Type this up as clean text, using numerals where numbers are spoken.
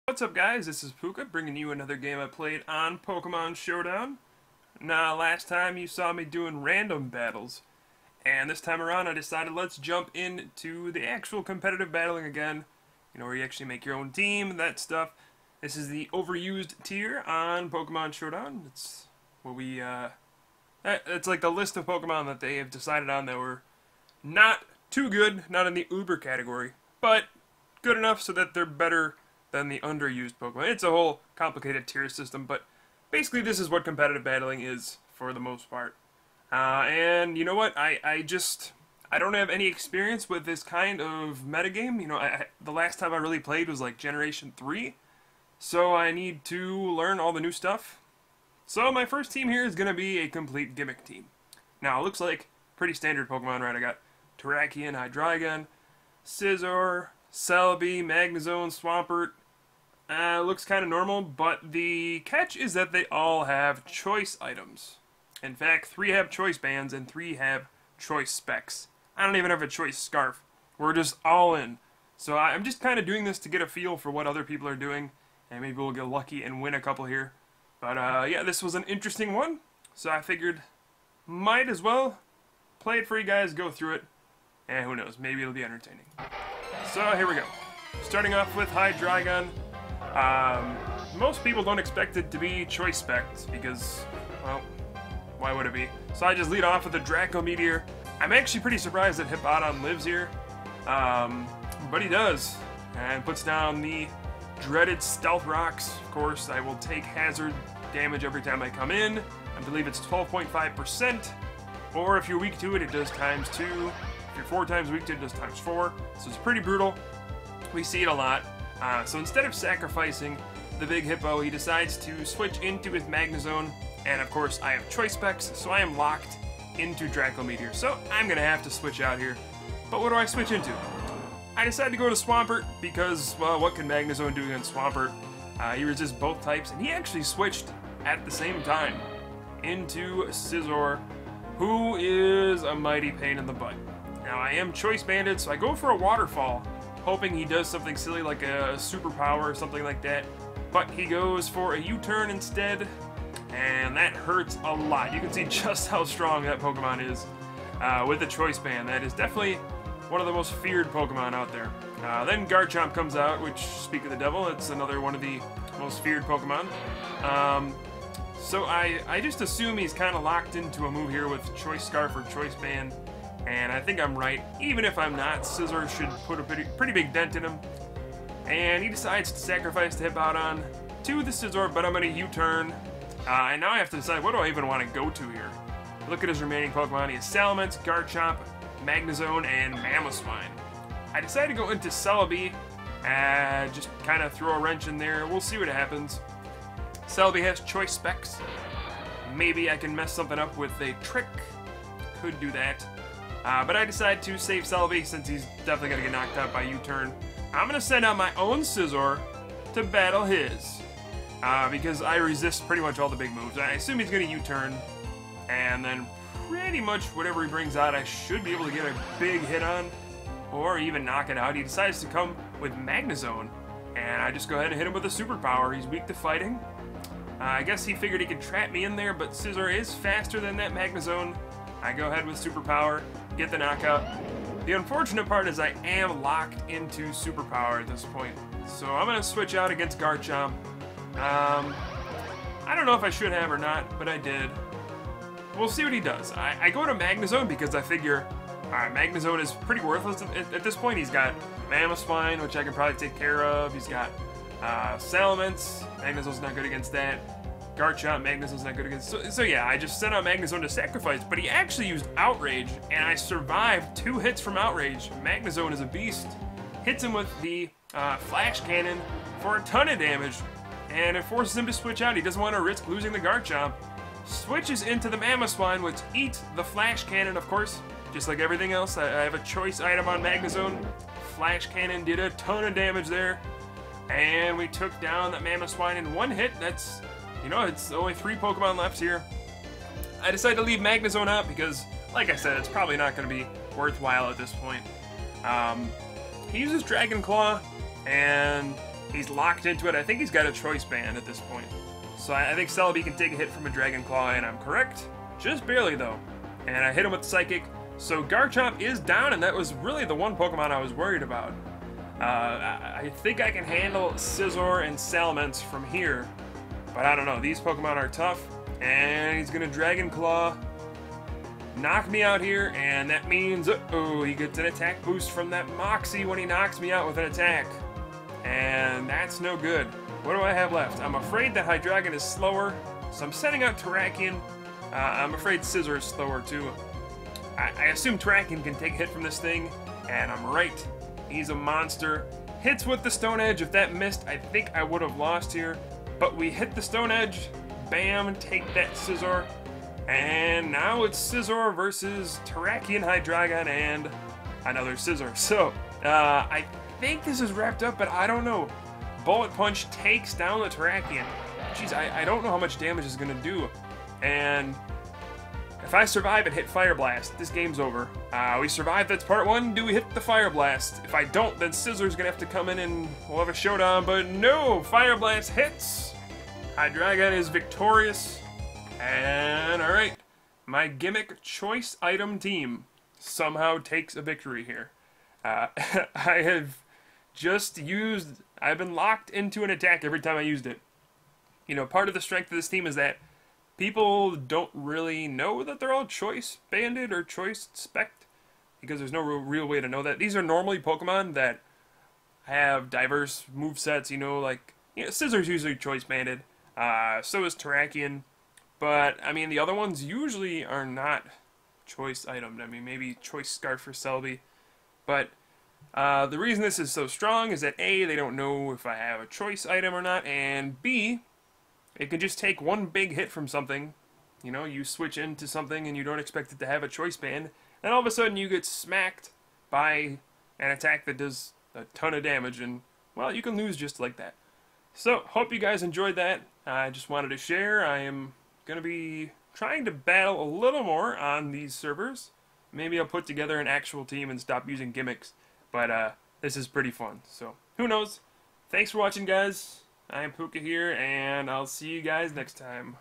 What's up, guys? This is Pooka, bringing you another game I played on Pokémon Showdown. Now, last time you saw me doing random battles, and this time around I decided let's jump into the actual competitive battling again. You know, where you actually make your own team, that stuff. This is the overused tier on Pokémon Showdown. It's what we, it's like the list of Pokemon that they have decided on that were not too good, not in the Uber category, but good enough so that they're better than the underused Pokemon. It's a whole complicated tier system, but basically this is what competitive battling is for the most part. And you know what? I don't have any experience with this kind of metagame. You know, the last time I really played was like Generation 3, so I need to learn all the new stuff. So my first team here is going to be a complete gimmick team. Now, it looks like pretty standard Pokemon, right? I got Terrakion, Hydreigon, Scizor, Celebi, Magnezone, Swampert. Looks kind of normal, but the catch is that they all have choice items. In fact, 3 have choice bands and 3 have choice specs. I don't even have a choice scarf. We're just all in. So I'm just kind of doing this to get a feel for what other people are doing, and maybe we'll get lucky and win a couple here. But yeah, this was an interesting one, so I figured might as well play it for you guys, go through it, and who knows, maybe it'll be entertaining. So here we go. Starting off with Hydreigon. Most people don't expect it to be choice specs because, well, why would it be? So I just lead off with the Draco Meteor. I'm actually pretty surprised that Hippowdon lives here, but he does, and puts down the dreaded Stealth Rocks. Of course, I will take hazard damage every time I come in. I believe it's 12.5%, or if you're weak to it, it does times 2. If you're 4 times weak to it, it does times 4. So it's pretty brutal. We see it a lot. So instead of sacrificing the big hippo, he decides to switch into his Magnezone. And of course, I have choice specs, so I am locked into Draco Meteor. So I'm going to have to switch out here. But what do I switch into? I decided to go to Swampert because, well, what can Magnezone do against Swampert? He resists both types, and he actually switched at the same time into Scizor, who is a mighty pain in the butt. Now, I am choice banded, so I go for a Waterfall, hoping he does something silly like a superpower or something like that. But he goes for a U-turn instead, and that hurts a lot. You can see just how strong that Pokemon is with the choice band. That is definitely one of the most feared Pokemon out there. Then Garchomp comes out, which, speak of the devil, it's another one of the most feared Pokemon. So I just assume he's kind of locked into a move here with Choice Scarf or Choice Band. And I think I'm right. Even if I'm not, Scizor should put a pretty big dent in him. And he decides to sacrifice the Hippowdon to the Scizor, but I'm going to U-turn. And now I have to decide, what do I even want to go to here? Look at his remaining Pokemon. He has Salamence, Garchomp, Magnezone, and Mamoswine. I decided to go into Celebi, just kind of throw a wrench in there. We'll see what happens. Celebi has choice specs. Maybe I can mess something up with a trick. Could do that. But I decide to save Celebi since he's definitely going to get knocked out by U-turn. I'm going to send out my own Scizor to battle his. Because I resist pretty much all the big moves. I assume he's going to U-turn. And then pretty much whatever he brings out, I should be able to get a big hit on. Or even knock it out. He decides to come with Magnezone. And I just go ahead and hit him with a superpower. He's weak to fighting. I guess he figured he could trap me in there, but Scizor is faster than that Magnezone. I go ahead with superpower, get the knockout. The unfortunate part is I am locked into superpower at this point. So I'm going to switch out against Garchomp. I don't know if I should have or not, but I did. We'll see what he does. I go to Magnezone because I figure, alright, Magnezone is pretty worthless at this point. He's got Mamoswine, which I can probably take care of. He's got Salamence. Magnezone's not good against that. Garchomp, Magnezone's not good against. So yeah, I just sent out Magnezone to sacrifice, but he actually used Outrage, and I survived 2 hits from Outrage. Magnezone is a beast. Hits him with the Flash Cannon for a ton of damage, and it forces him to switch out. He doesn't want to risk losing the Garchomp. Switches into the Mamoswine, which eats the Flash Cannon, of course. Just like everything else, I have a choice item on Magnezone. Flash Cannon did a ton of damage there. And we took down that Mamoswine in 1 hit. That's, you know, it's only 3 Pokemon left here. I decided to leave Magnezone out because, like I said, it's probably not going to be worthwhile at this point. He uses Dragon Claw, and He's locked into it. I think he's got a choice band at this point. So I think Celebi can take a hit from a Dragon Claw, and I'm correct. Just barely, though. And I hit him with Psychic. So Garchomp is down, and that was really the one Pokemon I was worried about. I think I can handle Scizor and Salamence from here. But I don't know. These Pokemon are tough. And he's going to Dragon Claw. Knock me out here, and that means, uh-oh, he gets an attack boost from that Moxie when he knocks me out with an attack. And that's no good. What do I have left? I'm afraid that Hydreigon is slower, so I'm sending out Terrakion. I'm afraid Scizor is slower too. I assume Terrakion can take a hit from this thing, and I'm right. He's a monster. Hits with the Stone Edge. If that missed, I think I would have lost here. But we hit the Stone Edge. Bam, take that Scizor. And now it's Scizor versus Terrakion, Hydreigon, and another Scizor. So, I think this is wrapped up, but I don't know. Bullet Punch takes down the Terrakion. Jeez, I don't know how much damage it's going to do. And if I survive and hit Fire Blast, this game's over. We survived, that's part one. Do we hit the Fire Blast? If I don't, then Scizor's going to have to come in and we'll have a showdown. But no, Fire Blast hits. Hydreigon is victorious. And alright, my gimmick choice item team somehow takes a victory here. I've been locked into an attack every time I used it. You know, part of the strength of this team is that people don't really know that they're all choice banded or choice spect, because there's no real way to know that. These are normally Pokemon that have diverse movesets, Scizor's usually choice banded, so is Terrakion. But, I mean, the other ones usually are not choice itemed. I mean, maybe choice Scarf for Celebi. But the reason this is so strong is that A, they don't know if I have a choice item or not, and B, it can just take one big hit from something. You know, you switch into something and you don't expect it to have a choice band, and all of a sudden you get smacked by an attack that does a ton of damage, and, well, you can lose just like that. So, hope you guys enjoyed that. I just wanted to share. I am going to be trying to battle a little more on these servers. Maybe I'll put together an actual team and stop using gimmicks. But this is pretty fun. So, who knows? Thanks for watching, guys. I am Pooka here, and I'll see you guys next time.